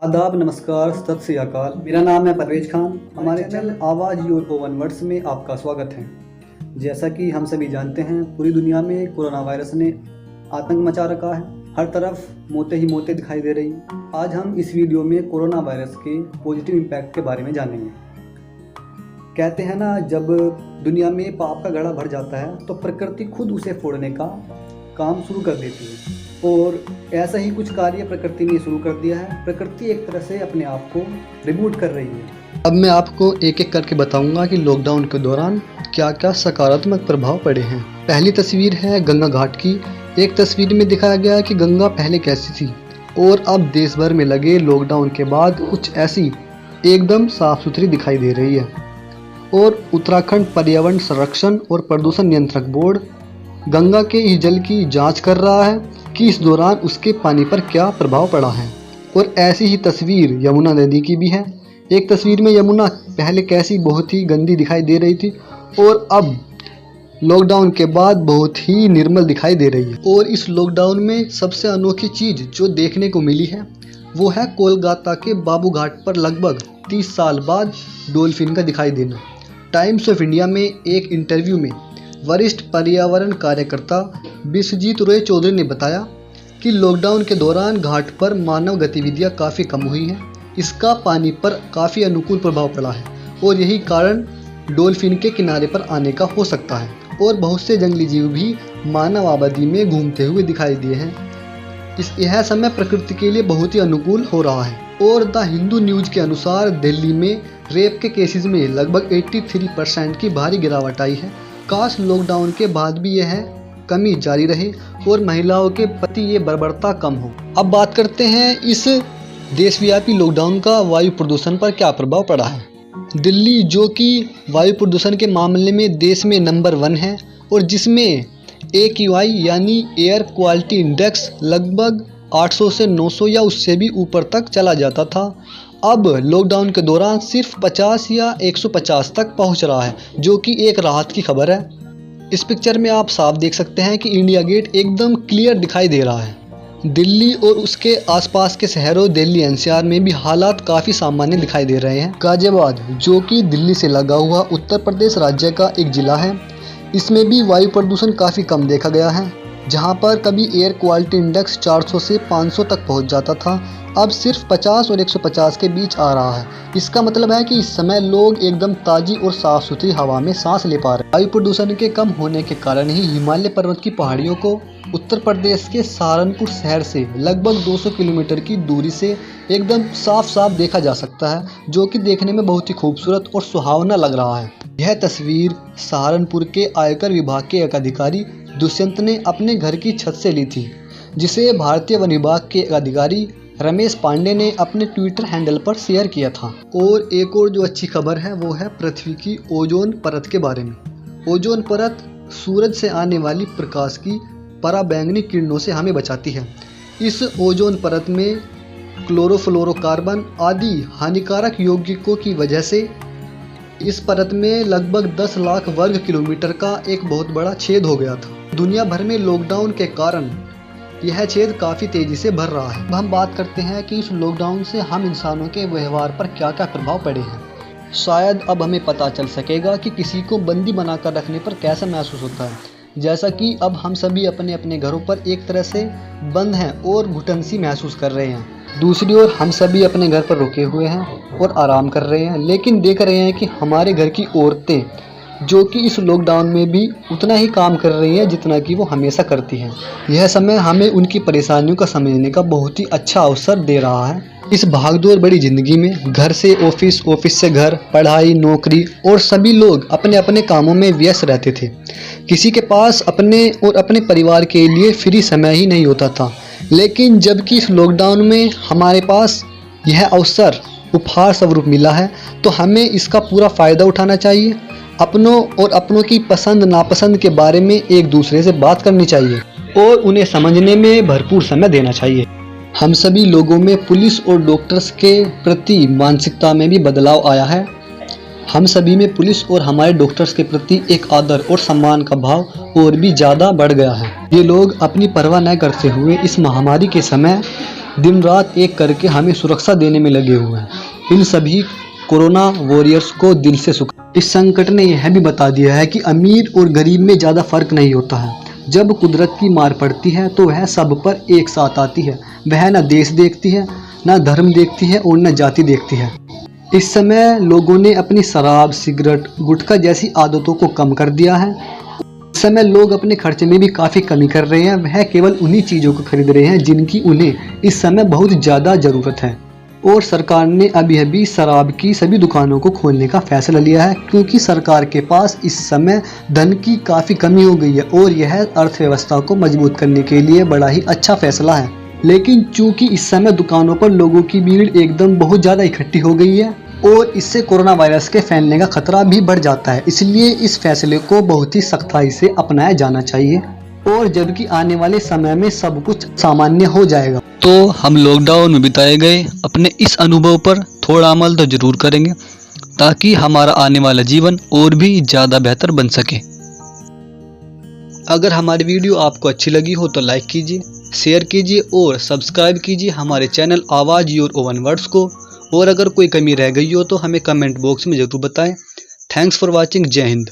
आदाब, नमस्कार, सत श्री अकाल। मेरा नाम है परवेज खान। हमारे चैनल आवाज़ योर ओवन वर्ड्स में आपका स्वागत है। जैसा कि हम सभी जानते हैं, पूरी दुनिया में कोरोना वायरस ने आतंक मचा रखा है। हर तरफ मौतें ही मौतें दिखाई दे रही हैं। आज हम इस वीडियो में कोरोना वायरस के पॉजिटिव इम्पैक्ट के बारे में जानेंगे। कहते हैं ना, जब दुनिया में पाप का घड़ा भर जाता है तो प्रकृति खुद उसे फोड़ने का काम शुरू कर देती है, और ऐसा ही कुछ कार्य प्रकृति ने शुरू कर दिया है। प्रकृति एक तरह से अपने आप को रिबूट कर रही है। अब मैं आपको एक एक करके बताऊंगा कि लॉकडाउन के दौरान क्या क्या सकारात्मक प्रभाव पड़े हैं। पहली तस्वीर है गंगा घाट की। एक तस्वीर में दिखाया गया कि गंगा पहले कैसी थी और अब देश भर में लगे लॉकडाउन के बाद कुछ ऐसी एकदम साफ सुथरी दिखाई दे रही है। और उत्तराखंड पर्यावरण संरक्षण और प्रदूषण नियंत्रक बोर्ड गंगा के इस जल की जांच कर रहा है कि इस दौरान उसके पानी पर क्या प्रभाव पड़ा है। और ऐसी ही तस्वीर यमुना नदी की भी है। एक तस्वीर में यमुना पहले कैसी बहुत ही गंदी दिखाई दे रही थी और अब लॉकडाउन के बाद बहुत ही निर्मल दिखाई दे रही है। और इस लॉकडाउन में सबसे अनोखी चीज़ जो देखने को मिली है वो है कोलकाता के बाबू घाट पर लगभग 30 साल बाद डॉल्फिन का दिखाई देना। टाइम्स ऑफ इंडिया में एक इंटरव्यू में वरिष्ठ पर्यावरण कार्यकर्ता विश्वजीत रॉय चौधरी ने बताया कि लॉकडाउन के दौरान घाट पर मानव गतिविधियां काफ़ी कम हुई हैं। इसका पानी पर काफ़ी अनुकूल प्रभाव पड़ा है और यही कारण डॉल्फिन के किनारे पर आने का हो सकता है। और बहुत से जंगली जीव भी मानव आबादी में घूमते हुए दिखाई दिए हैं। यह समय प्रकृति के लिए बहुत ही अनुकूल हो रहा है। और द हिंदू न्यूज़ के अनुसार दिल्ली में रेप के केसेस में लगभग 83% की भारी गिरावट आई है। काश लॉकडाउन के बाद भी यह कमी जारी रहे और महिलाओं के प्रति ये बर्बरता कम हो। अब बात करते हैं इस देशव्यापी लॉकडाउन का वायु प्रदूषण पर क्या प्रभाव पड़ा है। दिल्ली, जो कि वायु प्रदूषण के मामले में देश में नंबर 1 है और जिसमें AQI यानी एयर क्वालिटी इंडेक्स लगभग 800 से 900 या उससे भी ऊपर तक चला जाता था, अब लॉकडाउन के दौरान सिर्फ 50 या 150 तक पहुंच रहा है, जो कि एक राहत की खबर है। इस पिक्चर में आप साफ देख सकते हैं कि इंडिया गेट एकदम क्लियर दिखाई दे रहा है। दिल्ली और उसके आसपास के शहरों दिल्ली NCR में भी हालात काफ़ी सामान्य दिखाई दे रहे हैं। गाजियाबाद, जो कि दिल्ली से लगा हुआ उत्तर प्रदेश राज्य का एक ज़िला है, इसमें भी वायु प्रदूषण काफ़ी कम देखा गया है। जहां पर कभी एयर क्वालिटी इंडेक्स 400 से 500 तक पहुंच जाता था, अब सिर्फ 50 और 150 के बीच आ रहा है। इसका मतलब है कि इस समय लोग एकदम ताज़ी और साफ़ सुथरी हवा में सांस ले पा रहे हैं। वायु प्रदूषण के कम होने के कारण ही हिमालय पर्वत की पहाड़ियों को उत्तर प्रदेश के सहारनपुर शहर से लगभग 200 किलोमीटर की दूरी से एकदम साफ साफ देखा जा सकता है, जो कि देखने में बहुत ही खूबसूरत और सुहावना लग रहा है। यह तस्वीर सहारनपुर के आयकर विभाग के एक अधिकारी दुष्यंत ने अपने घर की छत से ली थी, जिसे भारतीय वन विभाग के अधिकारी रमेश पांडे ने अपने ट्विटर हैंडल पर शेयर किया था। और एक और जो अच्छी खबर है वो है पृथ्वी की ओजोन परत के बारे में। ओजोन परत सूरज से आने वाली प्रकाश की पराबैंगनी किरणों से हमें बचाती है। इस ओजोन परत में क्लोरोफ्लोरोकार्बन आदि हानिकारक यौगिकों की वजह से इस परत में लगभग 10 लाख वर्ग किलोमीटर का एक बहुत बड़ा छेद हो गया था। दुनिया भर में लॉकडाउन के कारण यह छेद काफ़ी तेज़ी से भर रहा है। अब हम बात करते हैं कि इस लॉकडाउन से हम इंसानों के व्यवहार पर क्या क्या प्रभाव पड़े हैं। शायद अब हमें पता चल सकेगा कि किसी को बंदी बनाकर रखने पर कैसा महसूस होता है। जैसा कि अब हम सभी अपने अपने घरों पर एक तरह से बंद हैं और घुटन सी महसूस कर रहे हैं। दूसरी ओर हम सभी अपने घर पर रुके हुए हैं और आराम कर रहे हैं, लेकिन देख रहे हैं कि हमारे घर की औरतें, जो कि इस लॉकडाउन में भी उतना ही काम कर रही हैं जितना कि वो हमेशा करती हैं। यह समय हमें उनकी परेशानियों का समझने का बहुत ही अच्छा अवसर दे रहा है। इस भागदौड़ बड़ी ज़िंदगी में घर से ऑफिस, ऑफिस से घर, पढ़ाई, नौकरी और सभी लोग अपने अपने कामों में व्यस्त रहते थे। किसी के पास अपने और अपने परिवार के लिए फ्री समय ही नहीं होता था। लेकिन जबकि इस लॉकडाउन में हमारे पास यह अवसर उपहार स्वरूप मिला है, तो हमें इसका पूरा फ़ायदा उठाना चाहिए। अपनों और अपनों की पसंद नापसंद के बारे में एक दूसरे से बात करनी चाहिए और उन्हें समझने में भरपूर समय देना चाहिए। हम सभी लोगों में पुलिस और डॉक्टर्स के प्रति मानसिकता में भी बदलाव आया है। हम सभी में पुलिस और हमारे डॉक्टर्स के प्रति एक आदर और सम्मान का भाव और भी ज़्यादा बढ़ गया है। ये लोग अपनी परवाह न करते हुए इस महामारी के समय दिन रात एक करके हमें सुरक्षा देने में लगे हुए हैं। इन सभी कोरोना वॉरियर्स को दिल से शुक्रिया। इस संकट ने यह भी बता दिया है कि अमीर और गरीब में ज़्यादा फर्क नहीं होता है। जब कुदरत की मार पड़ती है तो वह सब पर एक साथ आती है। वह न देश देखती है, न धर्म देखती है और न जाति देखती है। इस समय लोगों ने अपनी शराब, सिगरेट, गुटखा जैसी आदतों को कम कर दिया है। इस समय लोग अपने खर्चे में भी काफ़ी कमी कर रहे हैं। वह केवल उन्हीं चीज़ों को खरीद रहे हैं जिनकी उन्हें इस समय बहुत ज़्यादा ज़रूरत है। और सरकार ने अभी शराब की सभी दुकानों को खोलने का फैसला लिया है, क्योंकि सरकार के पास इस समय धन की काफ़ी कमी हो गई है और यह अर्थव्यवस्था को मजबूत करने के लिए बड़ा ही अच्छा फैसला है। लेकिन चूंकि इस समय दुकानों पर लोगों की भीड़ एकदम बहुत ज़्यादा इकट्ठी हो गई है और इससे कोरोना वायरस के फैलने का खतरा भी बढ़ जाता है, इसलिए इस फैसले को बहुत ही सख्ताई से अपनाया जाना चाहिए। और जबकि आने वाले समय में सब कुछ सामान्य हो जाएगा, तो हम लॉकडाउन में बिताए गए अपने इस अनुभव पर थोड़ा अमल तो जरूर करेंगे, ताकि हमारा आने वाला जीवन और भी ज़्यादा बेहतर बन सके। अगर हमारी वीडियो आपको अच्छी लगी हो तो लाइक कीजिए, शेयर कीजिए और सब्सक्राइब कीजिए हमारे चैनल आवाज़ योर ओवन वर्ड्स को। और अगर कोई कमी रह गई हो तो हमें कमेंट बॉक्स में ज़रूर बताएं। Thanks for watching. जय हिंद।